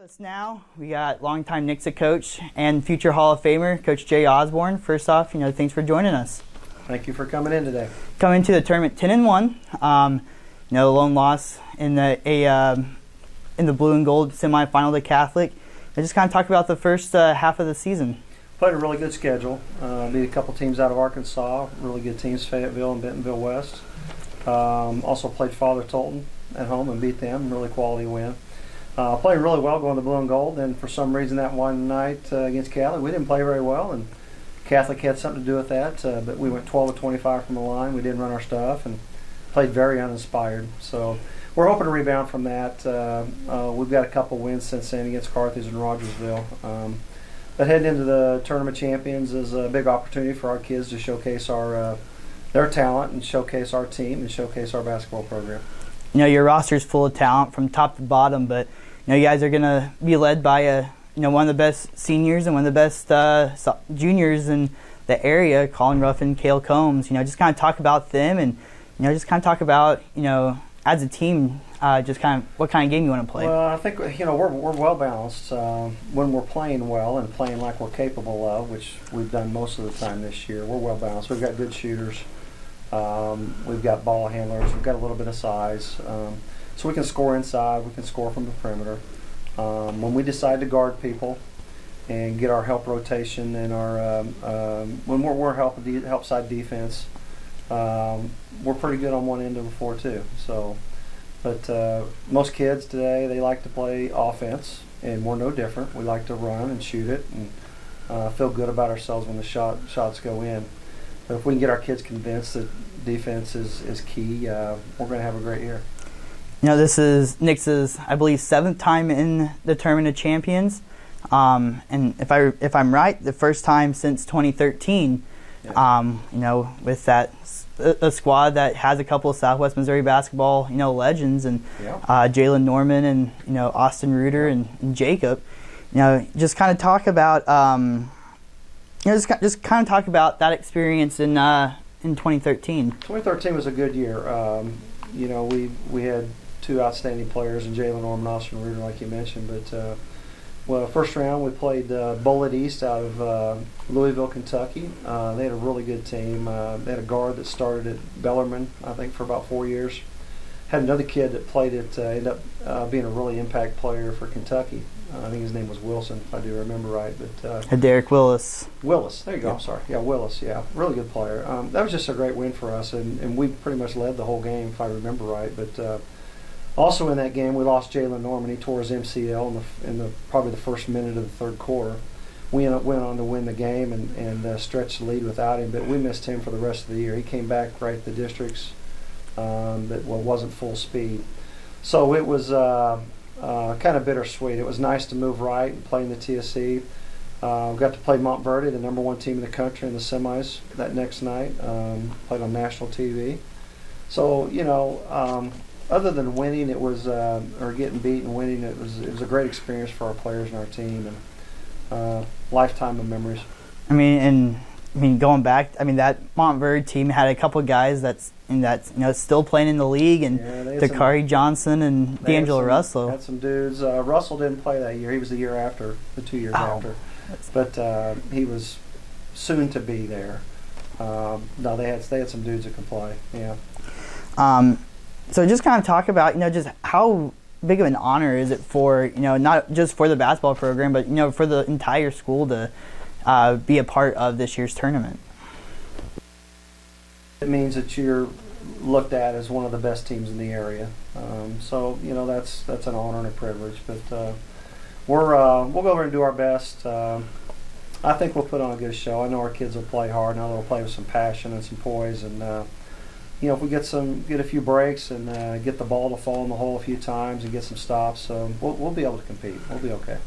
Us now, we got longtime Nixa coach and future Hall of Famer, Coach Jay Osborne. First off, thanks for joining us. Thank you for coming in today. Coming to the tournament 10-1. Lone loss in the blue and gold semifinal to Catholic. I just kind of talk about the first half of the season. Played a really good schedule. Beat a couple teams out of Arkansas, really good teams, Fayetteville and Bentonville West. Also played Father Tolton at home and beat them, really quality win. Played really well going to blue and gold, and for some reason that one night against Catholic, we didn't play very well, and Catholic had something to do with that, but we went 12 of 25 from the line. We didn't run our stuff and played very uninspired. So we're hoping to rebound from that. We've got a couple wins since then against Carthage and Rogersville. But heading into the tournament champions is a big opportunity for our kids to showcase their talent and showcase our team and showcase our basketball program. Your roster's full of talent from top to bottom, but you guys are going to be led by one of the best seniors and one of the best juniors in the area, Colin Ruff and Cale Combs. Just kind of talk about them and just kind of talk about as a team, just kind of what kind of game you want to play. Well, I think we're well balanced when we're playing well and playing like we're capable of, which we've done most of the time this year. We're well balanced. We've got good shooters. We've got ball handlers. We've got a little bit of size, so we can score inside. We can score from the perimeter. When we decide to guard people and get our help rotation and our when we're help side defense, we're pretty good on one end of the floor too. So, but most kids today, they like to play offense, and we're no different. We like to run and shoot it and feel good about ourselves when the shots go in. But if we can get our kids convinced that defense is key, we're going to have a great year. This is Nixa's, I believe, 7th time in the Tournament of Champions, and if I'm right, the first time since 2013. Yeah. With a squad that has a couple of Southwest Missouri basketball legends and Jalen Norman and Austin Reuter and Jacob. Just kind of talk about just kind of talk about that experience in 2013. 2013 was a good year. We had two outstanding players in Jalen Norman and Austin Reuter, like you mentioned. But first round we played Bullitt East out of Louisville, Kentucky. They had a really good team. They had a guard that started at Bellarmine, I think, for about 4 years. Had another kid that played it, ended up being a really impact player for Kentucky. I think his name was Wilson, if I do remember right. But Derek Willis. Willis, there you go. I'm sorry. Yeah, Willis. Yeah, really good player. That was just a great win for us, and we pretty much led the whole game, if I remember right. But also in that game, we lost Jalen Norman. He tore his MCL in probably the first minute of the third quarter. We went on to win the game and stretch the lead without him, but we missed him for the rest of the year. He came back right at the districts, but wasn't full speed. So it was kind of bittersweet. It was nice to move right and play in the TSC. Got to play Montverde, the #1 team in the country, in the semis that next night. Played on national TV. So other than winning, it was or getting beat and winning, it was a great experience for our players and our team, and lifetime of memories. Going back, that Montverde team had a couple of guys that's still playing in the league, and Dakari Johnson and D'Angelo Russell. Had some dudes. Russell didn't play that year. He was the year after, the 2 years after. But he was soon to be there. No, they had some dudes that can play. Yeah. So just kind of talk about just how big of an honor is it for not just for the basketball program, but for the entire school to be a part of this year's tournament. It means that you're looked at as one of the best teams in the area. So that's an honor and a privilege. But we'll go over and do our best. I think we'll put on a good show. I know our kids will play hard. I know they'll play with some passion and some poise. And if we get a few breaks and get the ball to fall in the hole a few times and get some stops, we'll be able to compete. We'll be okay.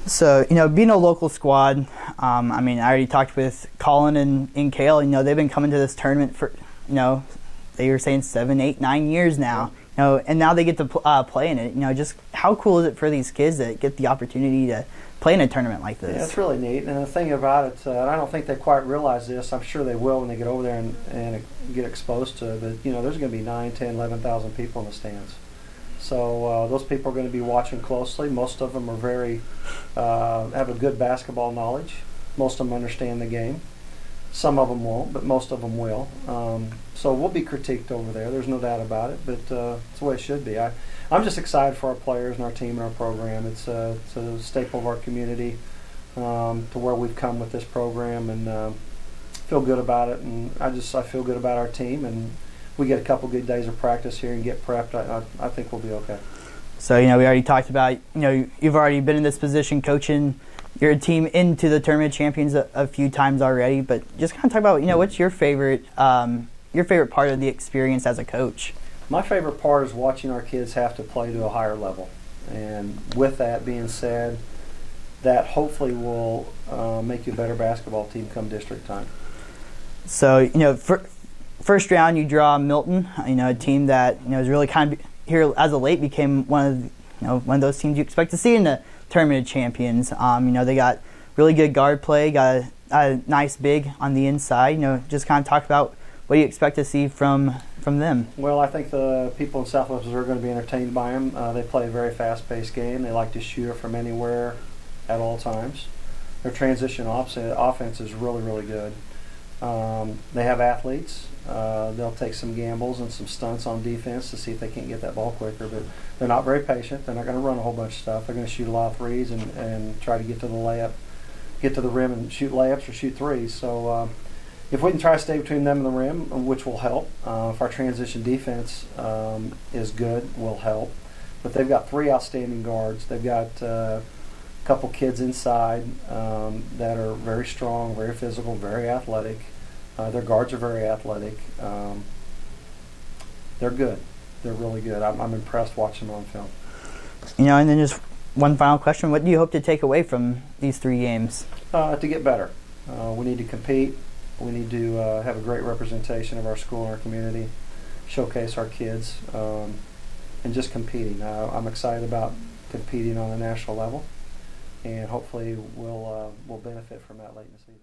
So, being a local squad, I already talked with Colin and Cale. They've been coming to this tournament for, they were saying 7, 8, 9 years now. And now they get to play in it. Just how cool is it for these kids that get the opportunity to play in a tournament like this? Yeah, it's really neat. And the thing about it, and I don't think they quite realize this. I'm sure they will when they get over there and get exposed to it. But, there's going to be 9, 10, 11,000 people in the stands. So those people are going to be watching closely. Most of them are have a good basketball knowledge. Most of them understand the game. Some of them won't, but most of them will. So we'll be critiqued over there. There's no doubt about it, but it's the way it should be. I'm just excited for our players and our team and our program. It's a staple of our community to where we've come with this program, and feel good about it. And I feel good about our team, and we get a couple good days of practice here and get prepped. I think we'll be okay. So, we already talked about, you've already been in this position coaching your team into the Tournament of Champions a few times already, but just kind of talk about, what's your favorite part of the experience as a coach? My favorite part is watching our kids have to play to a higher level. And with that being said, that hopefully will make you a better basketball team come district time. So, first round you draw Milton, a team that is really kind of here as of late became one of those teams you expect to see in the Tournament of Champions. They got really good guard play, got a nice big on the inside. Just kind of talk about what you expect to see from them. Well, I think the people in Southwest Missouri are going to be entertained by them. They play a very fast-paced game. They like to shoot it from anywhere at all times. Their transition offense is really, really good. They have athletes. They'll take some gambles and some stunts on defense to see if they can't get that ball quicker, but they're not very patient. They're not going to run a whole bunch of stuff. They're going to shoot a lot of threes and try to get to the rim and shoot layups or shoot threes. So if we can try to stay between them and the rim, which will help, if our transition defense is good, will help. But they've got 3 outstanding guards. They've got a couple kids inside that are very strong, very physical, very athletic. Their guards are very athletic. They're good. They're really good. I'm impressed watching them on film. And then just one final question. What do you hope to take away from these 3 games? To get better. We need to compete. We need to have a great representation of our school and our community, showcase our kids, and just competing. I'm excited about competing on a national level, and hopefully we'll benefit from that late in the season.